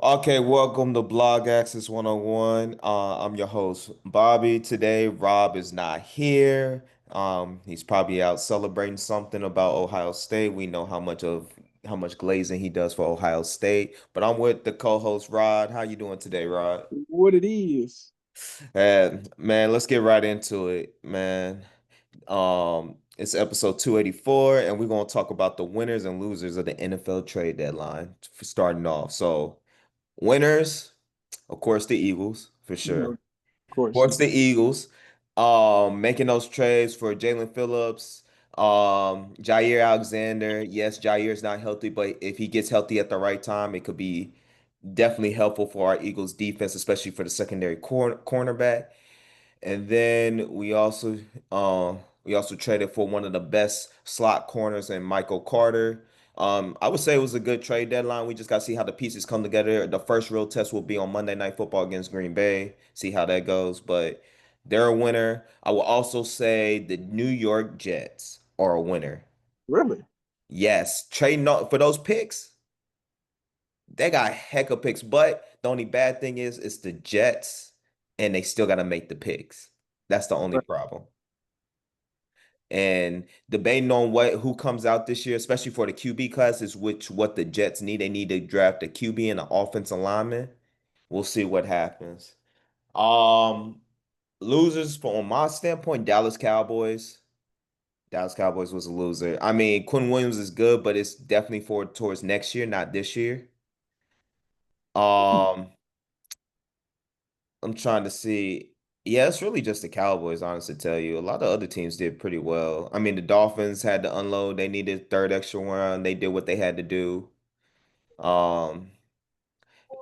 Okay, welcome to Blog Access 101. I'm your host, Bobby. Today, Rob is not here. He's probably out celebrating something about Ohio State. We know how much glazing he does for Ohio State. But I'm with the co-host Rod. How you doing today, Rod? What it is. Man, let's get right into it, man. It's episode 284, and we're gonna talk about the winners and losers of the NFL trade deadline for starting off. So, winners. Of course, the Eagles, for Of sure. Of course. course, the Eagles. Making those trades for Jalen Phillips, Jair Alexander. Yes, Jair's not healthy, but if he gets healthy at the right time, it could be definitely helpful for our Eagles defense, especially for the secondary cornerback. And then we also traded for one of the best slot corners in Michael Carter. I would say it was a good trade deadline. We just got to see how the pieces come together. The first real test will be on Monday Night Football against Green Bay. See how that goes. But they're a winner. I will also say the New York Jets are a winner. Really? Yes, trading for those picks. They got heck of picks, but the only bad thing is it's the Jets, and they still got to make the picks. That's the only Right. problem. And debating on who comes out this year, especially for the QB class, is what the Jets need. They need to draft a QB and an offensive lineman. We'll see what happens. Um, Losers from my standpoint, Dallas Cowboys. Dallas Cowboys was a loser. I mean, Quinn Williams is good, but it's definitely forward towards next year, not this year. Um, I'm trying to see. Yeah, it's really just the Cowboys, honestly, to tell you. A lot of other teams did pretty well. I mean, the Dolphins had to unload. They needed third extra one. They did what they had to do. Um,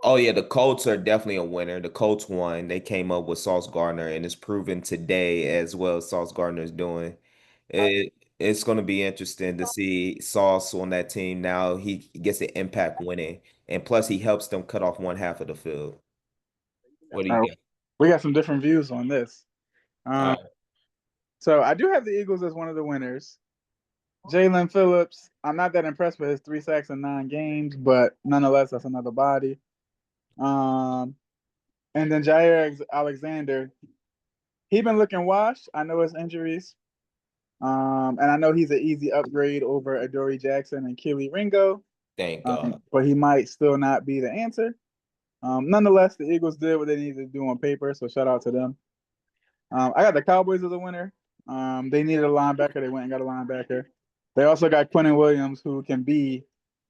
oh yeah, the Colts are definitely a winner. The Colts won. They came up with Sauce Gardner, and it's proven today as well. Sauce Gardner is doing. It's going to be interesting to see Sauce on that team now. He gets the impact winning, and plus he helps them cut off one half of the field. What do All you right. got? We got some different views on this. All Um, right. so I do have the Eagles as one of the winners. Jalen Phillips, I'm not that impressed with his 3 sacks in 9 games, but nonetheless, that's another body. Um, and then Jair Alexander, he been looking washed. I know his injuries. And I know he's an easy upgrade over Adoree Jackson and Keely Ringo. Thank God. But he might still not be the answer. Nonetheless, the Eagles did what they needed to do on paper, so shout out to them. I got the Cowboys as a winner. They needed a linebacker. They went and got a linebacker. They also got Quentin Williams, who can be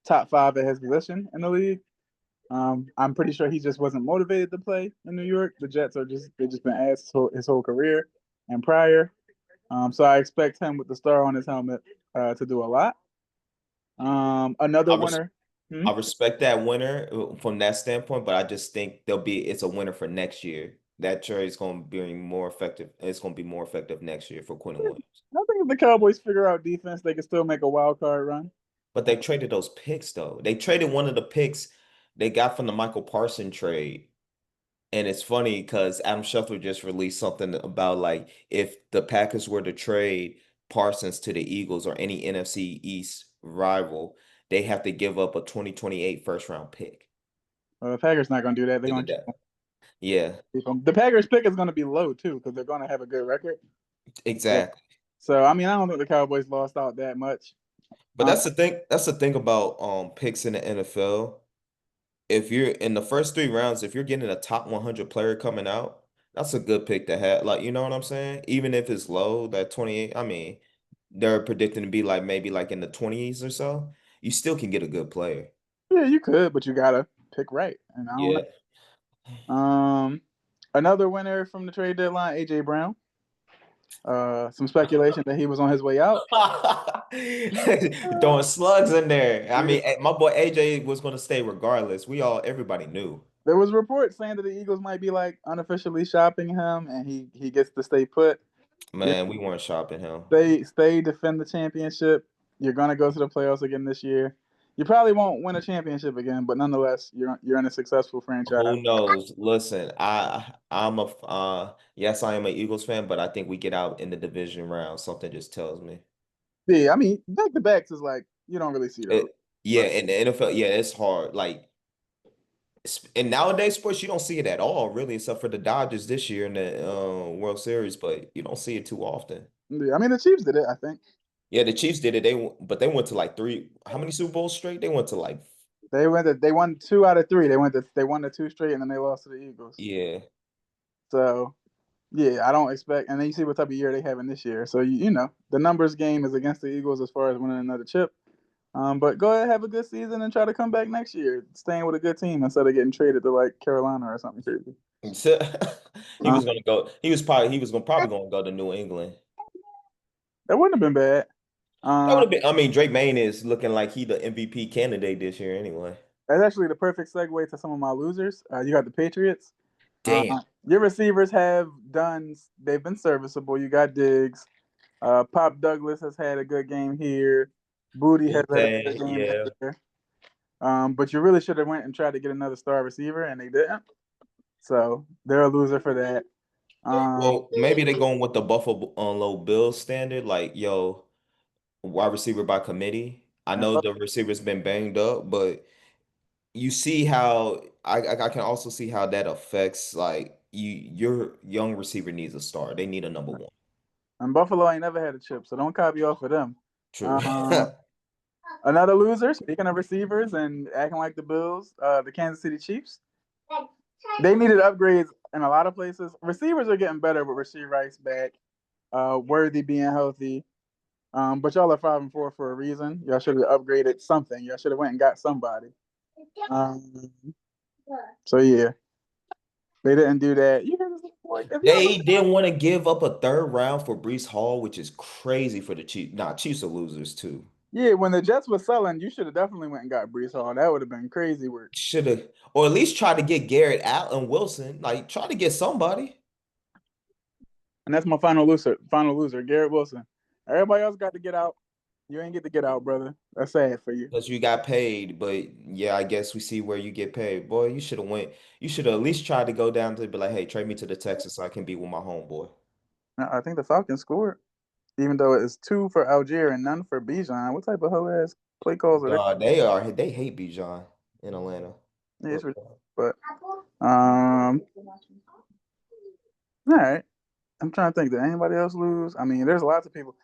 top five at his position in the league. I'm pretty sure he just wasn't motivated to play in New York. The Jets are just been asked his whole career and prior. So I expect him with the star on his helmet to do a lot. Another I res winner. Hmm? I respect that winner from that standpoint, but I just think it's a winner for next year. That trade is going to be more effective. It's going to be more effective next year for Quentin Williams. I think if the Cowboys figure out defense, they can still make a wild card run. But they traded those picks though. They traded one of the picks they got from the Michael Parson trade. And it's funny because Adam Schefter just released something about like if the Packers were to trade Parsons to the Eagles or any NFC East rival, they have to give up a 2028 first round pick The Packers not going to do that. They're to going do to that. Yeah, keep him. The Packers pick is going to be low too because they're going to have a good record. So, exactly. so I mean, I don't think the Cowboys lost out that much. But Um, that's the thing. That's the thing about picks in the NFL. If you're in the first three rounds, if you're getting a top 100 player coming out, that's a good pick to have. Like, you know what I'm saying? Even if it's low, that 28, I mean, they're predicting to be like maybe like in the 20s or so. You still can get a good player. yeah, you could, but you got to pick right. And I don't Yeah. know. Another winner from the trade deadline, AJ Brown. Some speculation that he was on his way out. Throwing slugs in there. I Yeah. mean, my boy AJ was going to stay regardless. Everybody knew. There was reports saying that the Eagles might be like unofficially shopping him, and he gets to stay put. You Man, we weren't shopping him. stay defend the championship. You're gonna go to the playoffs again this year. You probably won't win a championship again, but nonetheless, you're in a successful franchise. Who knows? Listen, yes, I am an Eagles fan, but I think we get out in the division round. Something just tells me. Yeah, I mean, back to backs is like you don't really see those. It, yeah, But in the NFL, yeah, it's hard. Like In nowadays sports, you don't see it at all, really, except for the Dodgers this year in the World Series, but you don't see it too often. Yeah, I mean the Chiefs did it. I think Yeah, the Chiefs did it. But they went to like three. How many Super Bowls straight? They went to like, they won 2 out of 3. They won the two straight, and then they lost to the Eagles. yeah. So yeah, I don't expect. And then you see what type of year they having this year. So you know the numbers game is against the Eagles as far as winning another chip. But go ahead, have a good season, and try to come back next year, staying with a good team instead of getting traded to like Carolina or something crazy. So, he Uh, was gonna go. He was gonna go to New England. that wouldn't have been bad. That would Um, have been. I mean, Drake Maye is looking like he the MVP candidate this year anyway. that's actually the perfect segue to some of my losers. You got the Patriots. Damn. Your receivers have done. They've been serviceable. You got Diggs. Pop Douglas has had a good game here. Booty has had a good Okay, game yeah. there. But you really should have went and tried to get another star receiver, and they didn't. So they're a loser for that. Um, Well, maybe they going with the Buffalo Bills standard, like yo, wide receiver by committee. I and know the receiver's been banged up, but you see how I can also see how that affects like your young receiver needs a star. They need a number one. and Buffalo ain't never had a chip, so don't copy off of them. True. Um, Another loser. Speaking of receivers and acting like the Bills, the Kansas City Chiefs. They needed upgrades in a lot of places. Receivers are getting better with Rasheed Rice back, Worthy being healthy. But y'all are 5-4 for a reason. Y'all should have upgraded something. Y'all should have went and got somebody. Um, so yeah, they didn't do that. You guys, like, if y'all They didn't want to give up a third round for Brees Hall, which is crazy for the Chiefs. Nah, Chiefs are losers too. yeah, when the Jets were selling, you should have definitely went and got Brees Hall. That would have been crazy work. Should have, or at least try to get Garrett Allen Wilson. Like, try to get somebody And that's my final loser. Final loser, Garrett Wilson. Everybody else got to get out. You ain't get to get out, brother. That's sad for you. because you got paid. But yeah, I guess we see where you get paid. Boy, you should have went. You should have at least tried to go down to be like, hey, trade me to the Texas so I can be with my homeboy. I think the Falcons scored, even though it's two for Algier and none for Bijan. What type of hoe ass play calls are they? They hate Bijan in Atlanta. Yeah, But it's but all right. I'm trying to think. Did anybody else lose? I mean, there's lots of people.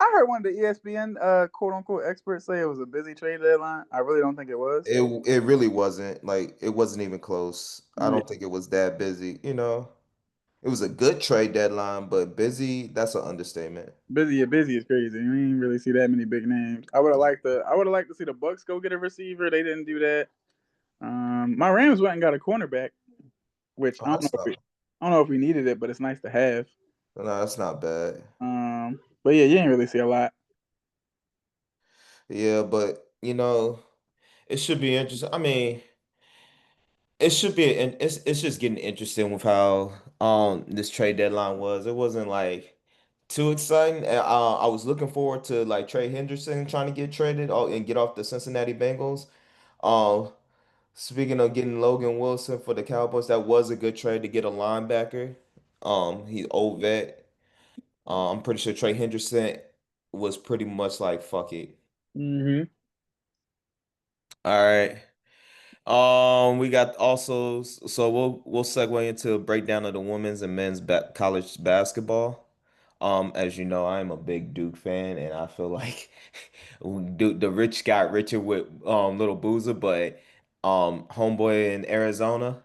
I heard one of the ESPN quote unquote experts say it was a busy trade deadline. I really don't think it was. it really wasn't like it wasn't even close. I Yeah, don't think it was that busy, you know. It was a good trade deadline, but busy, that's an understatement. busy. Yeah, busy is crazy. You didn't really see that many big names. I would have liked to see the Bucks go get a receiver. They didn't do that. My Rams went and got a cornerback, which Oh, that's not I don't know if we needed it, but it's nice to have. no, that's not bad. But yeah, you didn't really see a lot. Yeah, but it should be interesting. I mean, it should be it's just getting interesting with how this trade deadline was. It wasn't like too exciting. I was looking forward to like Trey Henderson trying to get traded and get off the Cincinnati Bengals. Um, Speaking of getting Logan Wilson for the Cowboys, that was a good trade to get a linebacker. He's old vet. I'm pretty sure Trey Henderson was pretty much like fuck it. Hmm. All right. We got also so we'll segue into a breakdown of the women's and men's college basketball. As you know, I'm a big Duke fan, and I feel like Duke, the rich got richer with little Boozer, but homeboy in Arizona,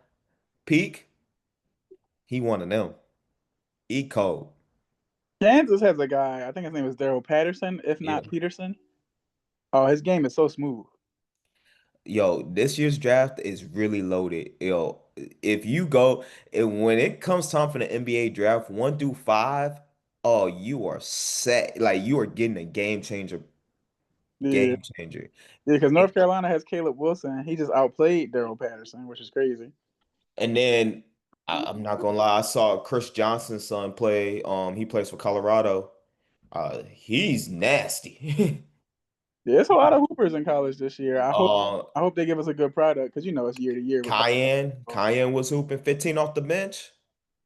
Peak, he one of them. E code. Kansas has a guy. I think his name is Daryl Patterson, if Yeah. not Peterson. Oh, his game is so smooth. Yo, this year's draft is really loaded. Yo, if you go, when it comes time for the NBA draft, 1 through 5, oh, you are set. Like you are getting a game changer, Yeah, game changer. yeah, because North Carolina has Caleb Wilson. He just outplayed Daryl Patterson, which is crazy. And then I'm not gonna lie, I saw Chris Johnson's son play. He plays for Colorado. He's nasty. Yeah, it's a lot of hoopers in college this year. Uh, I hope they give us a good product because you know it's year to year with college. Cayenne was hooping 15 off the bench.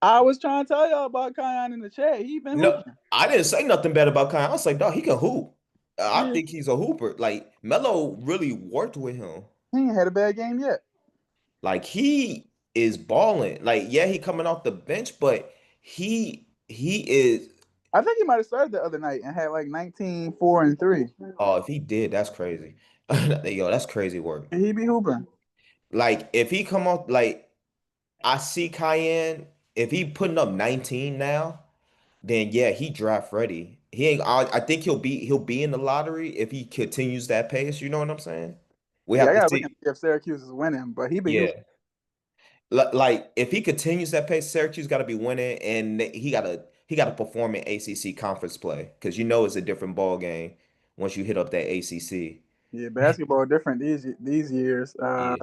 I was trying to tell y'all about Kion in the chat. He been No, hooping. I didn't say nothing bad about Kai. I was like, dog, he can hoop. I Yeah, think he's a hooper. Like Melo really worked with him. he ain't had a bad game yet. Like he is balling. Like yeah, he coming off the bench, but he is. I think he might have started the other night and had like 19, 4, and 3. Oh, if he did, that's crazy. Yo, that's crazy work. And he be hooping. Like if he come off like I see Cayenne, if he putting up 19 now, then yeah, he draft ready. He ain't. I think he'll be in the lottery if he continues that pace. You know what I'm saying? We Yeah, have I to gotta look and see. see if Syracuse is winning, but he be hooping. Yeah, like if he continues that pace, Syracuse got to be winning, and he got to perform in ACC conference play because you know it's a different ball game once you hit up that ACC. Yeah, basketball different these years. Yeah,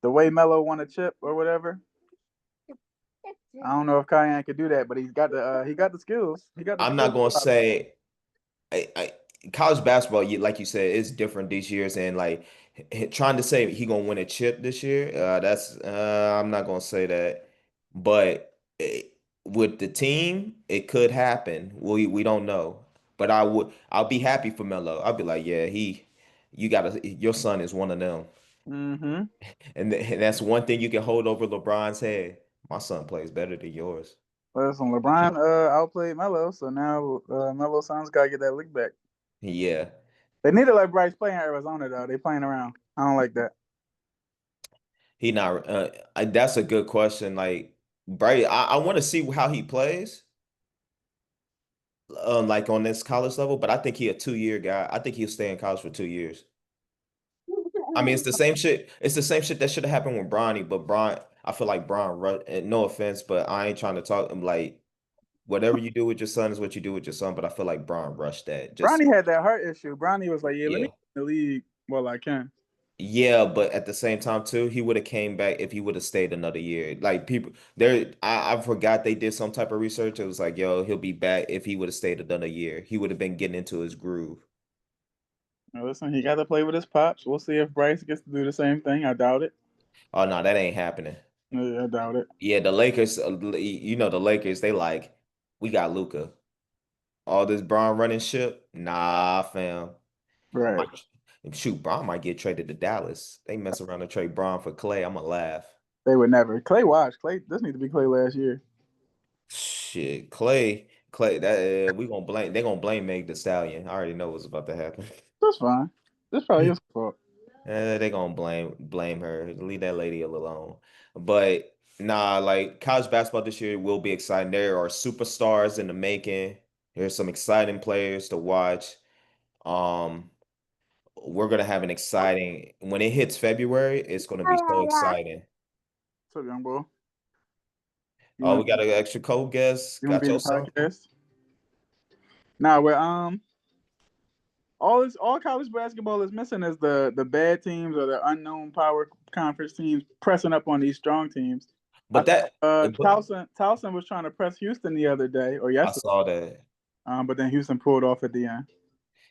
The way Melo won a chip or whatever. I don't know if Cayenne could do that, but he got the skills. He got the I'm skills. not gonna say. I college basketball, like you said, is different these years, and like trying to say he gonna win a chip this year, that's I'm not gonna say that, but with the team, it could happen. We don't know, but I'll be happy for Melo. I'll be like, yeah, you gotta your son is one of them, Mm-hmm. and that's one thing you can hold over LeBron's head. My son plays better than yours. Listen, LeBron outplayed Melo, so now Melo sons gotta get that lick back. Yeah, They need to let Bryce play in Arizona though. They playing around. I don't like that. he not. That's a good question. Like, Bray, I want to see how he plays, like on this college level. But I think he a 2 year guy. I think he'll stay in college for 2 years. I mean, it's the same shit. It's the same shit that should have happened with Bronny. But I feel like and no offense, but I ain't trying to talk. I'm like, whatever you do with your son is what you do with your son. But I feel like Bron rushed that. Just Bronny had that heart issue. Bronny was like, "Yeah, let me yeah. get in the league while I can." Yeah, but at the same time too, he would have came back if he would have stayed another year. Like people there, I forgot they did some type of research. It was like, yo, he'll be back if he would have stayed another year. He would have been getting into his groove. Now, listen, he got to play with his pops. We'll see if Bryce gets to do the same thing. I doubt it. Oh no, that ain't happening. Yeah, I doubt it. Yeah, the Lakers, the Lakers, they like, we got Luca. All this Braun running ship, nah, fam. Right. Might, shoot, Braun might get traded to Dallas. They mess around and trade Braun for Clay. I'ma laugh. They would never. Clay watch. Clay. This need to be Clay last year. Shit, Clay, that we gonna blame. They gonna blame Meg the Stallion. I already know what's about to happen. That's fine. This probably his fault. They gonna blame her. Leave that lady alone. But nah, like college basketball this year will be exciting. There are superstars in the making. There's some exciting players to watch. Um, we're gonna have an exciting when it hits February. It's gonna be so exciting. What's up, young boy? You Oh, want we got an extra co-guest. you want to Got be in your the son. podcast? Nah, we're all college basketball is missing is the bad teams or the unknown power conference teams pressing up on these strong teams. I But that, but Towson was trying to press Houston the other day or I yesterday, saw that. but then Houston pulled off at the end.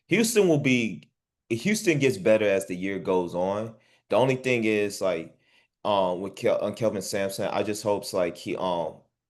Houston will be Houston gets better as the year goes on. The only thing is like with Kelvin Sampson, I just hopes like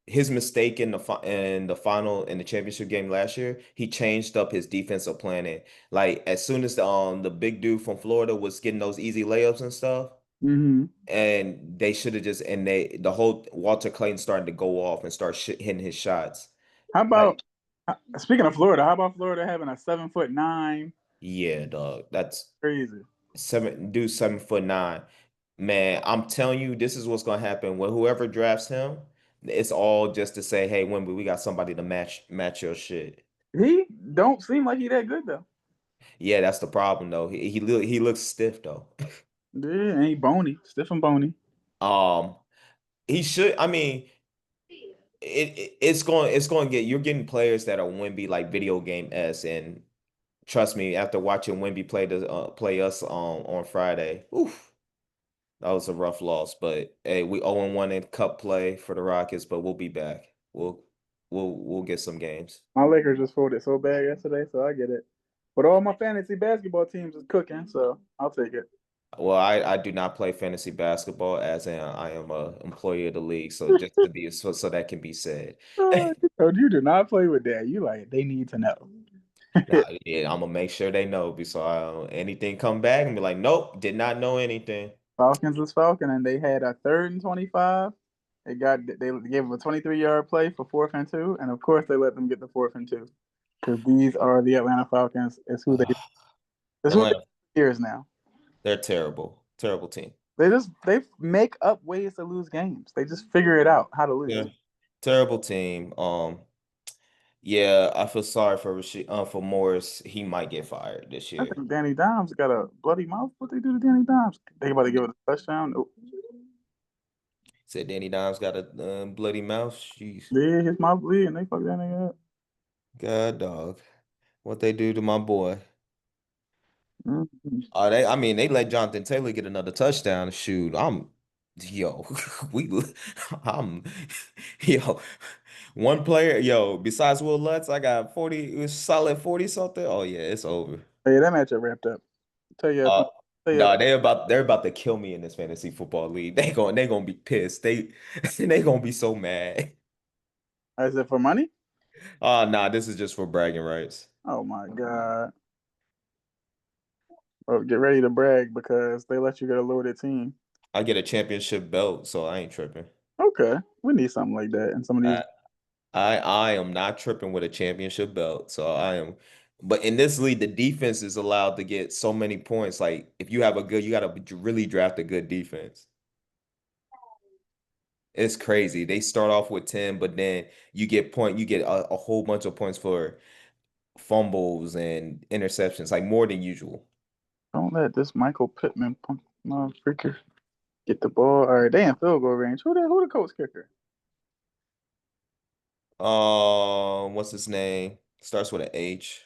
his mistake in the final in the championship game last year, he changed up his defensive planning. Like as soon as the big dude from Florida was getting those easy layups and stuff, Mm-hmm. and they should have just and the whole Walter Clayton starting to go off and start hitting his shots. How Like about speaking of Florida? How about Florida having a 7'9"? yeah, dog. That's Crazy. 7'9". Man, I'm telling you, this is what's gonna happen when whoever drafts him, it's all just to say, hey, Wemby, we got somebody to match your shit. He don't seem like he that good though. Yeah, that's the problem though. He looks stiff though. Yeah, ain't bony, stiff and bony. Um, he should. I mean, it's going to get you're getting players that are Wemby like video game s, and trust me, after watching Wemby play us on Friday, oof. That was a rough loss, but hey, we 0-1 in cup play for the Rockets, but we'll be back. We'll get some games. My Lakers just folded so bad yesterday, so I get it. But all my fantasy basketball teams is cooking, so I'll take it. Well, I do not play fantasy basketball as I am a employee of the league, so just to be so that can be said. So you do not play with that. You like they need to know. Nah, yeah, I'm gonna make sure they know. So anything come back and be like, nope, did not know anything. Falcons was Falcon, and they had a 3rd and 25. They gave them a 23-yard play for 4th and 2, and of course they let them get the 4th and 2 because these are the Atlanta Falcons. It's who they Atlanta, years now. they're terrible. Terrible team. They make up ways to lose games. They just figure it out how to Yeah. lose. Terrible team. Yeah, I feel sorry for for Morris. He might get fired this I year. think Danny Dimes got a bloody mouth. What they do to Danny Dimes? They about to give it a touchdown. Nope. Said Danny Dimes got a bloody mouth. Jeez. Yeah, his mouth bleeding. They fuck that nigga up. God dog. What they do to my boy. Mhm. I mean, they let Jonathan Taylor get another touchdown. Shoot, yo, we, I'm, yo, one player, yo, besides Will Lutz, I got 40, it was solid 40 something. Oh, yeah, it's over. Hey, that matchup wrapped up. Tell you, Uh, tell you. no, they're about to kill me in this fantasy football league. They gonna be pissed. They gonna be so mad. Is it for money? Oh, nah, this is just for bragging rights. Oh my god. Well, get ready to brag because they let you get a loaded team. I get a championship belt, so I ain't tripping. Okay, we need something like that in some of these. I am not tripping with a championship belt. So I am, but in this league, the defense is allowed to get so many points. Like if you have a good, you got to really draft a good defense. It's crazy. They start off with 10, but then you get a whole bunch of points for fumbles and interceptions, like more than usual. Don't let this Michael Pittman punk motherfucker get the ball. All right, they in field goal range. Who the coach kicker? What's his name? Starts with an H.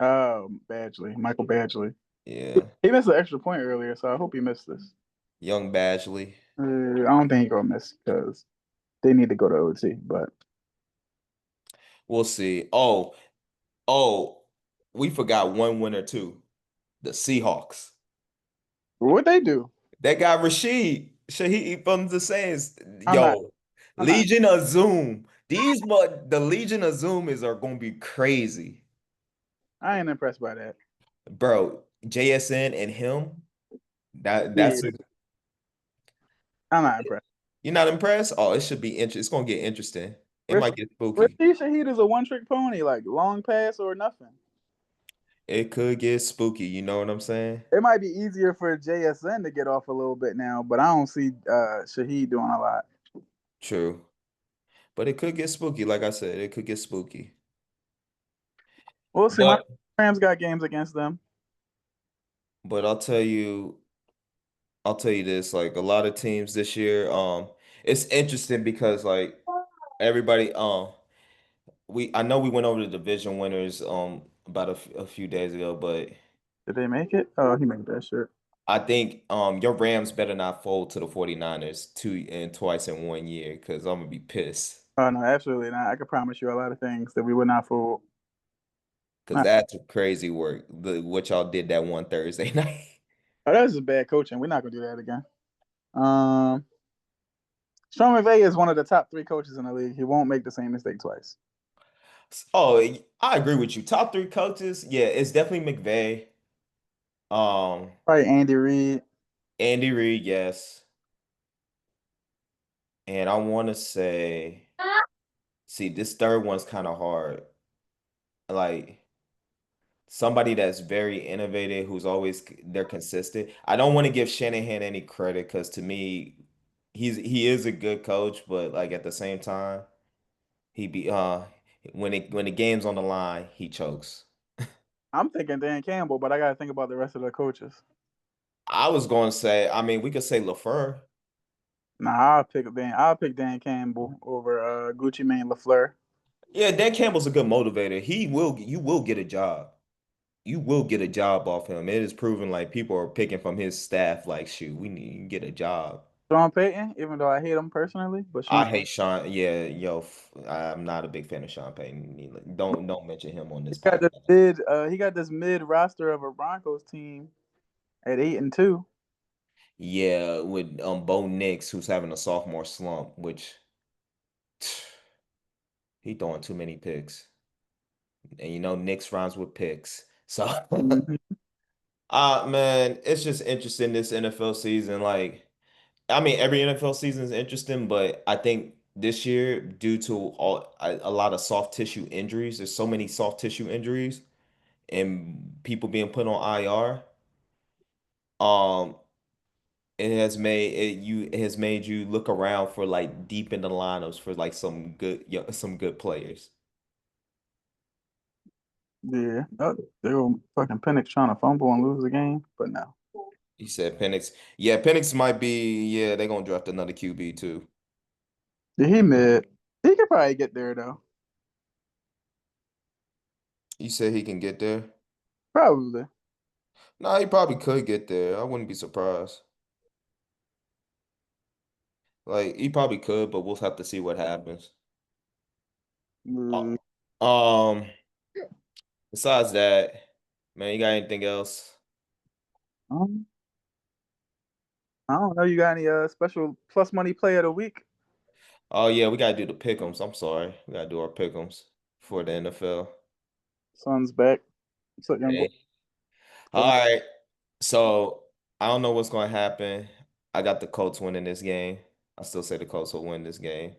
Badgley, Michael Badgley. Yeah, He missed an extra point earlier, so I hope he missed this. Young Badgley. I don't think he gonna miss because they need to go to OT. But We'll see. Oh, we forgot one winner too. The Seahawks. what they do? That guy Rashid Shaheed from the Saints. I'm not. Yo, I'm not. Legion of Zoom. The Legion of Zoom is are gonna be crazy. I ain't impressed by that. Bro, JSN and him, Yeah, that's a, I'm not impressed. you're not impressed? Oh, it should be interesting. It's gonna get interesting. It Rashid, might get spooky. Rashid Shaheed is a one-trick pony, like long pass or nothing. It could get spooky, you know what I'm saying? It might be easier for JSN to get off a little bit now, but I don't see Shaheed doing a lot. True. But it could get spooky, like I said, it could get spooky. We'll see. My But Rams got games against them. but I'll tell you this, like a lot of teams this year, it's interesting because like everybody, I know we went over the division winners, about a few days ago, but Did they make it? Oh, he made that shirt. I think, your Rams better not fold to the 49ers two and twice in 1 year, because I'm gonna be pissed, Oh no, absolutely not. I can promise you a lot of things that we would not fool. because Not. that's crazy work. What y'all did that one Thursday night. Oh, that's just bad coaching. We're not gonna do that again. Um, Sean McVay is one of the top 3 coaches in the league. He won't make the same mistake twice. Oh, I agree with you. Top three coaches, yeah, it's definitely McVay. Um, Probably Andy Reid. Andy Reid, yes. And I want to say, see, this third one's kind of hard. Like somebody that's very innovative, who's always they're consistent. I don't want to give Shanahan any credit because to me, he is a good coach, but like at the same time, he be when the game's on the line, he chokes. I'm thinking Dan Campbell, but I gotta think about the rest of the coaches. I was going to say, I mean, we could say LaFleur. Nah, I'll pick Dan Campbell over Gucci Mane LaFleur. Yeah, Dan Campbell's a good motivator. You will get a job. You will get a job off him. It is proven like people are picking from his staff, like, shoot, we need to get a job. Sean Payton, even though I hate him personally, but Sean I hate Sean. Yeah, yo, I'm not a big fan of Sean Payton. Don't mention him on he this got this podcast. mid roster of a Broncos team at 8-2. Yeah, with Bo Nix, who's having a sophomore slump, which he throwing too many picks. And you know, Nix rhymes with picks. So Mhm. Man, it's just interesting this NFL season. Like, I mean, every NFL season is interesting, but I think this year, due to a lot of soft tissue injuries, there's so many soft tissue injuries and people being put on IR. Um, it has made you look around for like deep in the lineups for like some good players. Yeah, oh, they were fucking Penix trying to fumble and lose the game, but no. He said Penix. Yeah, Penix might be. Yeah, they're gonna draft another QB too. Yeah, he mid. He could probably get there though. You said he can get there. Probably. No, he probably could get there. I wouldn't be surprised. Like he probably could, but we'll have to see what happens. Mm, Um, besides that, man, you got anything else? um, I don't know. You got any special plus money play of the week? Oh yeah, we gotta do the pick'ems. I'm sorry, we gotta do our pick'ems for the NFL. Sun's back. What's up, young boy? Hey. All right, so I don't know what's gonna happen. I got the Colts winning this game. I still say the Colts will win this game.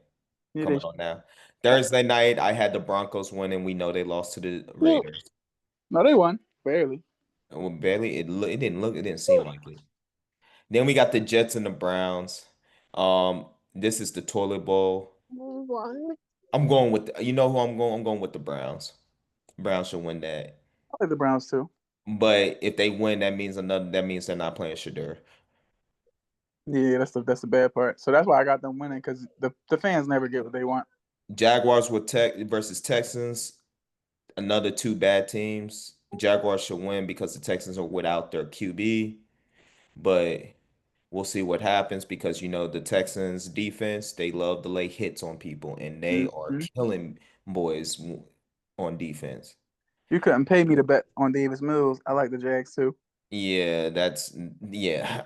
Yeah, Come they. on now. Thursday night, I had the Broncos winning. We know they lost to the No, Raiders. they won barely. And with barely, it didn't seem like it. Then we got the Jets and the Browns. This is the toilet bowl. I'm going with you know who I'm going. I'm going with the Browns. Browns should win that. I like the Browns too. But if they win, that means they're not playing Shadur. Yeah, that's the bad part. So that's why I got them winning because the fans never get what they want. Jaguars with Tech versus Texans. Another two bad teams. Jaguars should win because the Texans are without their QB. But we'll see what happens because you know the Texans defense, they love to lay hits on people and they are Hmm. killing boys on defense. You couldn't pay me to bet on Davis Mills. I like the Jags too. Yeah, that's yeah.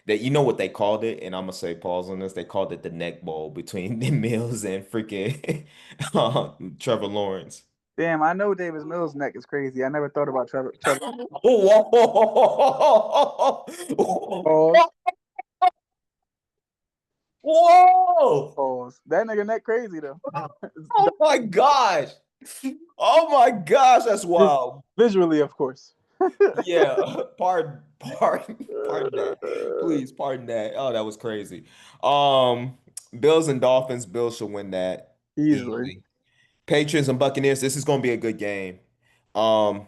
That you know what they called it, and I'm gonna say pause on this. They called it the neck bowl between the Mills and freaking Trevor Lawrence. Damn, I know Davis Mills' neck is crazy. I never thought about Trevor. Whoa! Pause. Whoa! Pause. That nigga neck crazy though. Oh my gosh! Oh my gosh, that's wild. Visually, of course. Yeah, pardon that. Please pardon that. Oh, that was crazy. Um, Bills and Dolphins. Bills should win that Easily. easily. Patriots and Buccaneers. This is going to be a good game. Um,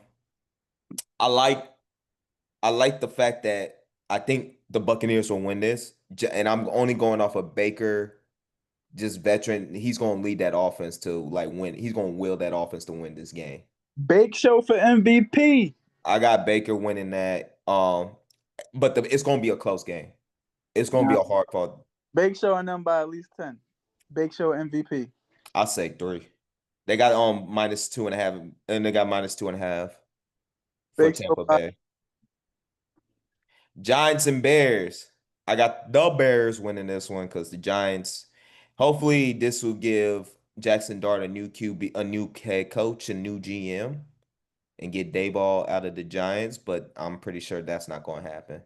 I like I like the fact that I think the Buccaneers will win this, and I'm only going off of Baker, just veteran. He's going to lead that offense to like win. He's going to will that offense to win this game. Bake show for MVP. I got Baker winning that. But it's going to be a close game. It's going to Nah, be a hard fought. Bake show and them by at least 10. Bake show MVP. I'll say three. They got -2.5, and they got -2.5 for Bake show Tampa by Bay. Giants and Bears. I got the Bears winning this one because the Giants. Hopefully, this will give Jackson Dart a new QB, a new head coach, a new GM, and get Dayball out of the Giants. But I'm pretty sure that's not going to happen.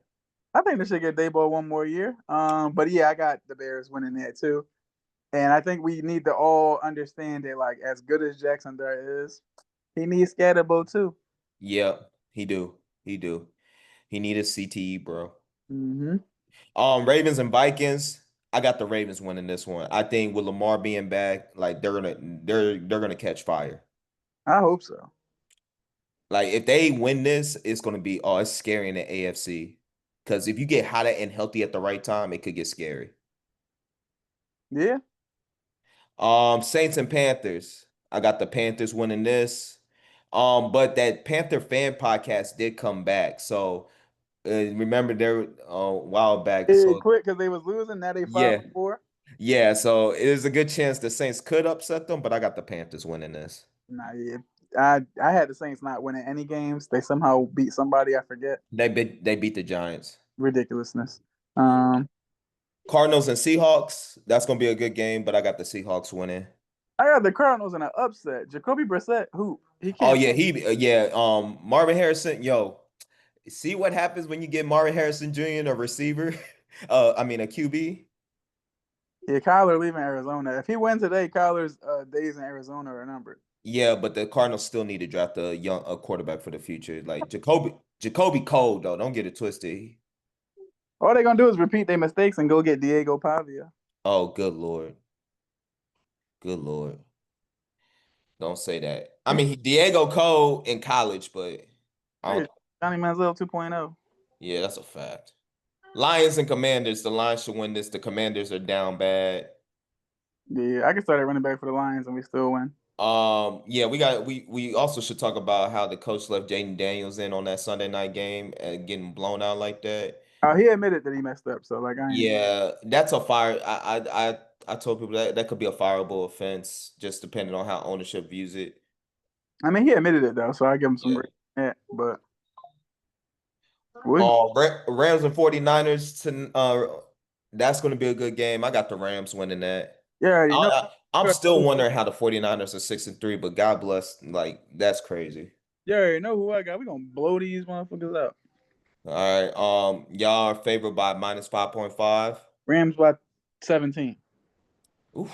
I think they should get Dayball one more year. But yeah, I got the Bears winning that too. And I think we need to all understand that, like, as good as Jackson Dart is, he needs Scatterbo too. Yep, he do. He do. He needed CTE, bro. Hmm. Ravens and Vikings. I got the Ravens winning this one. I think with Lamar being back, like they're gonna catch fire. I hope so. Like if they win this, it's gonna be it's scary in the AFC. Because if you get hot and healthy at the right time, it could get scary. Yeah. Saints and Panthers. I got the Panthers winning this. But that Panther fan podcast did come back. So remember there a while back. It So quit because they was losing. Now they five yeah. and four. Yeah, so it is a good chance the Saints could upset them, but I got the Panthers winning this. Nah, yeah. I had the Saints not winning any games. They somehow beat somebody. I forget. They beat the Giants. Ridiculousness. Um, Cardinals and Seahawks. That's gonna be a good game, but I got the Seahawks winning. I got the Cardinals in an upset. Jacoby Brissett, hoop. He Oh can't. yeah, Marvin Harrison, yo. See what happens when you get Mari Harrison Jr. a receiver? I mean a QB. Yeah, Kyler leaving Arizona. If he wins today, Kyler's days in Arizona are numbered. Yeah, but the Cardinals still need to draft a quarterback for the future. Like Jacoby Cole though. Don't get it twisted. All they're gonna do is repeat their mistakes and go get Diego Pavia. Oh, good Lord. Good Lord. Don't say that. I He's mean, Diego Cole in college, but I yeah, don't. Johnny Manziel 2.0. Yeah, that's a fact. Lions and Commanders. The Lions should win this. The Commanders are down bad. Yeah, I can start at running back for the Lions and we still win. Yeah, we also should talk about how the coach left Jaden Daniels in on that Sunday night game and getting blown out like that. He admitted that he messed up, so like I ain't. Yeah, that's a fire. I told people that that could be a fireable offense, just depending on how ownership views it. I mean, he admitted it though, so I give him some Yeah. grace. Yeah, but we Rams and 49ers to that's going to be a good game. I got the Rams winning that. yeah, you know, I'm still wondering how the 49ers are 6-3, but God bless, like that's crazy. yeah, you know who I got. We gonna blow these motherfuckers up. All right. Y'all are favored by -5.5. Rams by 17. Oof.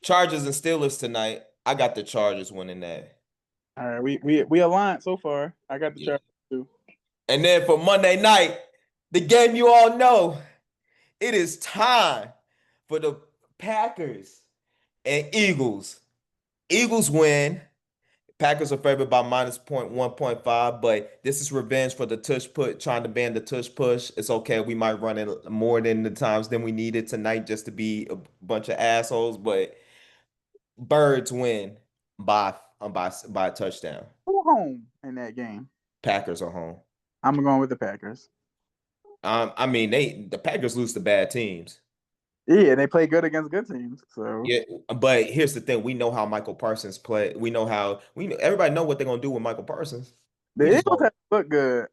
Chargers and Steelers tonight. I got the Chargers winning that. All right, we aligned so far. I got the Yeah. Chargers too. And then for Monday night, the game you all know, it is time for the Packers and Eagles. Eagles win. Packers are favored by -1.5, but this is revenge for the tush put, trying to ban the tush push. It's okay. We might run it more than the times than we needed tonight just to be a bunch of assholes, but Birds win by a touchdown. Who home in that game? Packers are home. I'm going with the Packers. I mean the Packers lose to bad teams. Yeah, they play good against good teams. So Yeah, but here's the thing: we know how Michael Parsons play. We know how we know, everybody know what they're gonna do with Michael Parsons. We the just Eagles don't. have looked good,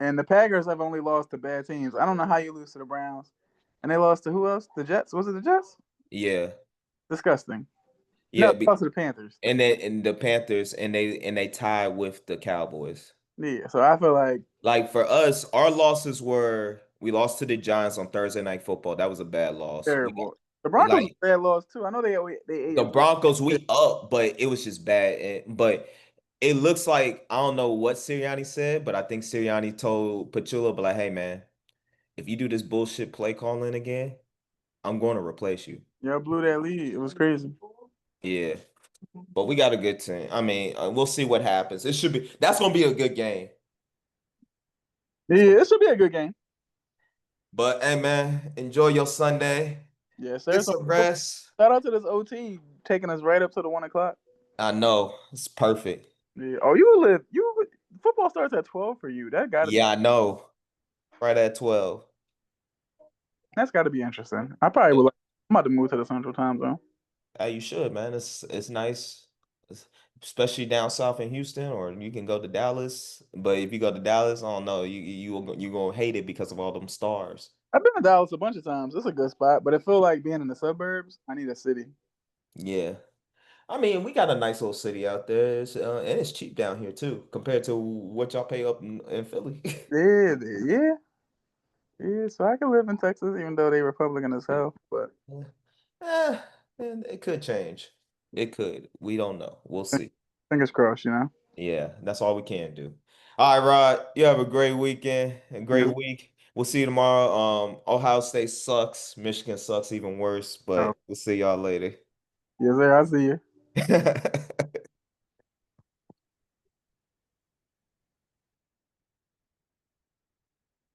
and the Packers have only lost to bad teams. I don't know how you lose to the Browns, and they lost to who else? The Jets. Was it the Jets? Yeah, Disgusting. No, yeah. they lost to the Panthers. And then and the Panthers and they tie with the Cowboys. Yeah, so I feel like Like for us, our losses were we lost to the Giants on Thursday Night Football. That was a bad loss. We got terrible. The Broncos like a bad loss too. I know they ate the a few. Broncos, we up, but it was just bad. But it looks like I don't know what Sirianni said, but I think Sirianni told Pachula, but like, hey man, if you do this bullshit play calling again, I'm going to replace you. Y'all blew that lead. It was crazy. Yeah, but we got a good team. I mean, we'll see what happens. It should be that's gonna be a good game. It's Yeah, gonna- it should be a good game. But hey man, enjoy your Sunday. Yeah, Get sir. So some rest. shout out to this OT taking us right up to the 1 o'clock. I know it's perfect. Yeah. Oh, you live. Football starts at 12 for you. Yeah, I know. Right at 12. That's got to be interesting. I probably would. I'm about to move to the Central Time Zone. You should, man. It's nice, especially down south in Houston, or you can go to Dallas. But if you go to Dallas, I don't know, you gonna hate it because of all them stars. I've been to Dallas a bunch of times. It's a good spot, but it feel like being in the suburbs. I need a city. Yeah, I mean, we got a nice little city out there, and it's cheap down here too, compared to what y'all pay up in Philly. Yeah, yeah, yeah. So I can live in Texas, even though they Republican as hell. But Eh, and it could change. It could. We don't know. We'll see. fingers crossed, you know. Yeah, that's all we can do. All right, Rod, you have a great weekend, a great Yes, week. We'll see you tomorrow. Ohio State sucks. Michigan sucks even worse, oh, but we'll see y'all later. yes, sir. I see you.